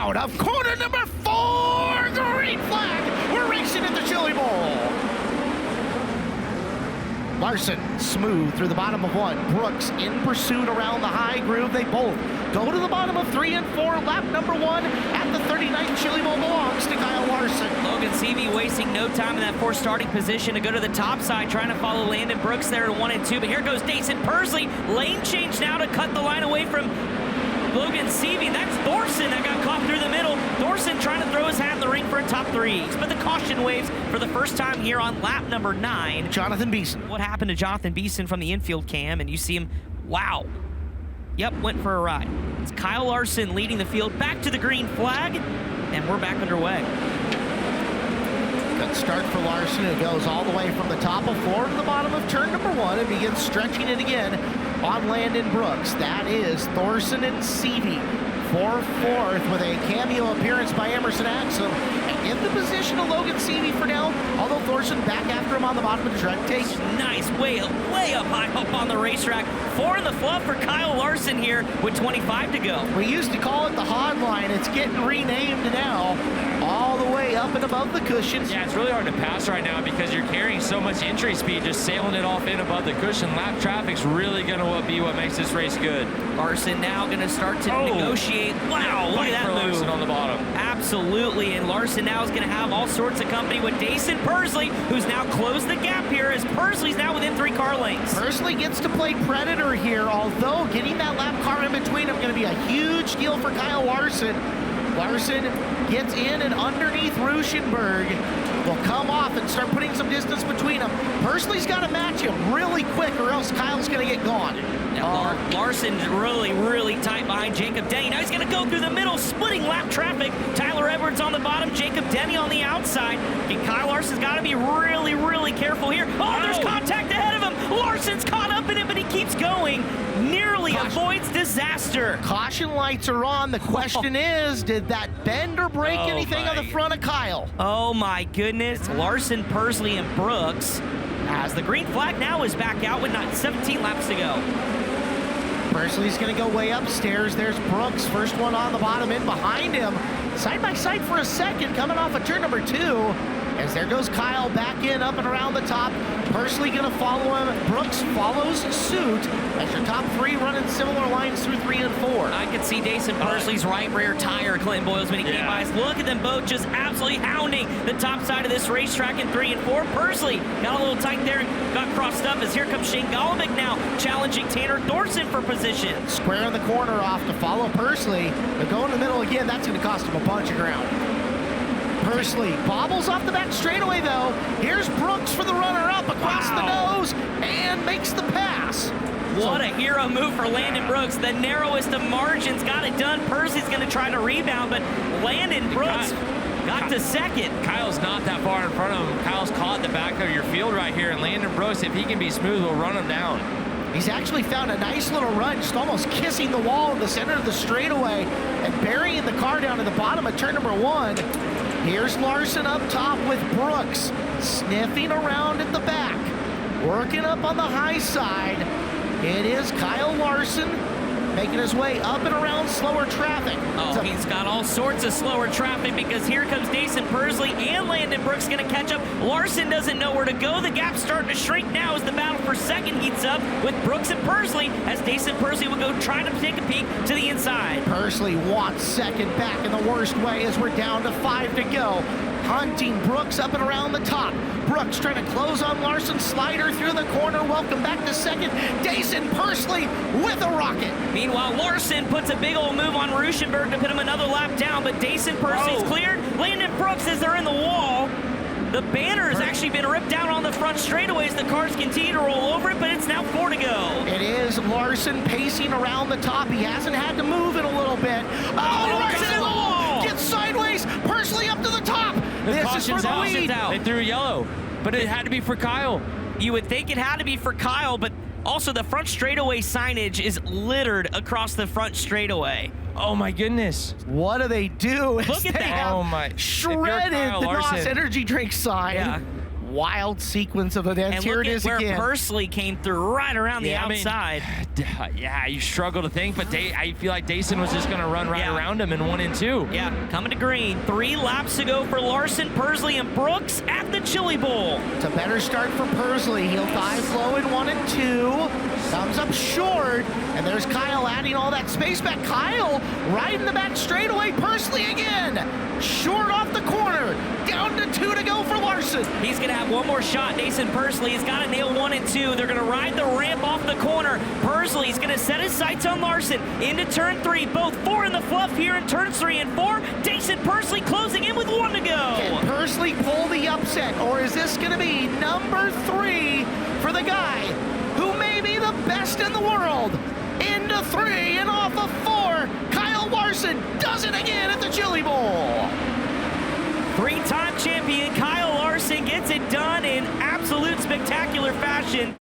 out of corner number 4. Green flag. We're racing at the Chili Bowl. Larson smooth through the bottom of 1. Brooks in pursuit around the high groove. They both go to the bottom of 3 and 4. Lap number 1 at the 39th Chili Bowl belongs to Kyle Larson. Logan Seavey wasting no time in that 4th starting position to go to the top side, trying to follow Landon Brooks there in 1 and 2. But here goes Dason Pursley. Lane change now to cut the line away from Logan Seavey. That's Thorson that got caught through the middle. Thorson trying to throw his hat in the ring for a top 3. But the caution waves for the first time here on lap number 9. Jonathan Beeson. What happened to Jonathan Beeson from the infield cam? And you see him, wow. Yep, went for a ride. It's Kyle Larson leading the field back to the green flag, and we're back underway. Good start for Larson, who goes all the way from the top of 4 to the bottom of turn number 1 and begins stretching it again on Landon Brooks. That is Thorson and Seavey for 4th with a cameo appearance by Emerson Axum. And in the position of Logan Seavey for now, although Thorson back after him on the bottom of the track. Takes nice, way up high up on the racetrack. 4 in the fluff for Kyle Larson here with 25 to go. We used to call it the Hod line. It's getting renamed now. All the way up and above the cushions. Yeah, it's really hard to pass right now because you're carrying so much entry speed, just sailing it off in above the cushion. Lap traffic's really going to be what makes this race good. Larson now going to start to negotiate. Wow, look at that move. Larson on the bottom. Absolutely, and Larson now is going to have all sorts of company with Dason Pursley, who's now closed the gap here as Pursley's now within 3 car lengths. Pursley gets to play Predator here, although getting that lap car in between them going to be a huge deal for Kyle Larson. Larson gets in and underneath Ruschenberg. Will come off and start putting some distance between them. Pursley's got to match him really quick or else Kyle's going to get gone. Now, Larson's really tight behind Jacob Denny. Now he's going to go through the middle, splitting lap traffic. Tyler Edwards on the bottom, Jacob Denny on the outside. And Kyle Larson's got to be really careful here. Oh, there's contact ahead of him. Larson's caught up in it, but he keeps going. Nearly avoids disaster. Caution lights are on. The question is, did that bend or break anything on the front of Kyle? Oh my goodness. Larson, Pursley, and Brooks, as the green flag now is back out with 17 laps to go. Pursley's going to go way upstairs. There's Brooks, first one on the bottom, in behind him. Side by side for a second, coming off of turn number 2. As there goes Kyle back in, up and around the top. Pursley going to follow him. Brooks follows suit as your top 3 running similar lines through 3 and 4. I could see Dason Pursley's right rear tire, Clinton Boyles, when he came by us. Look at them both just absolutely hounding the top side of this racetrack in 3 and 4. Pursley got a little tight there and got crossed up as here comes Shane Golovic now challenging Tanner Thorson for position. Square in the corner off to follow Pursley. But go in the middle again, that's going to cost him a bunch of ground. Pursley bobbles off the back straightaway, though. Here's Brooks for the runner-up across the nose and makes the pass. What a hero move for Landon Brooks. The narrowest of margins got it done. Pursley's going to try to rebound, but Landon Brooks got to second. Kyle's not that far in front of him. Kyle's caught the back of your field right here, and Landon Brooks, if he can be smooth, will run him down. He's actually found a nice little run, just almost kissing the wall in the center of the straightaway and burying the car down to the bottom of turn number 1. Here's Larson up top with Brooks, sniffing around at the back, working up on the high side. It is Kyle Larson making his way up and around slower traffic. Oh, he's got all sorts of slower traffic because here comes Dason Pursley and Landon Brooks going to catch up. Larson doesn't know where to go. The gap's starting to shrink now as the battle for second heats up with Brooks and Pursley as Dason Pursley will go try to take a peek to the inside. Pursley wants second back in the worst way as we're down to 5 to go. Hunting Brooks up and around the top. Brooks trying to close on Larson, slider through the corner. Welcome back to second. Dason Pursley with a rocket. Meanwhile, Larson puts a big old move on Ruschenberg to put him another lap down, but Dason Pursley's cleared. Landon Brooks as they're in the wall. The banner has actually been ripped down on the front straightaways. The cars continue to roll over it, but it's now 4 to go. It is Larson pacing around the top. He hasn't had to move it a little bit. Oh, Larson in the wall! Gets sideways. Pursley up to the top. This is for the lead. They threw yellow, but it had to be for Kyle. You would think it had to be for Kyle, but also the front straightaway signage is littered across the front straightaway. Oh my goodness. What do? Look at that. Oh my. Shredded the NOS energy drink sign. Yeah. wild sequence of events. And Here look it at is where again. Pursley came through right around the outside. Yeah, you struggle to think, but I feel like Dayson was just going to run right around him in 1 and 2. Yeah, coming to green. 3 laps to go for Larson, Pursley, and Brooks at the Chili Bowl. It's a better start for Pursley. He'll dive low in 1 and 2. Comes up short, and there's Kyle adding all that space back. Kyle right in the back straightaway. Pursley again. Short off the corner. Down to 2 to go for Larson. He's going to have one more shot. Nason Pursley has got to nail 1 and 2. They're going to ride the ramp off the corner. Pursley's going to set his sights on Larson into turn 3. Both 4 in the fluff here in turns 3 and 4. Dason Pursley closing in with 1 to go. Can Pursley pull the upset, or is this going to be number 3 for the guy who may be the best in the world? Into 3 and off of 4. Kyle Larson does it again at the Chili Bowl. 3-time champion Kyle Larson gets it done in absolute spectacular fashion.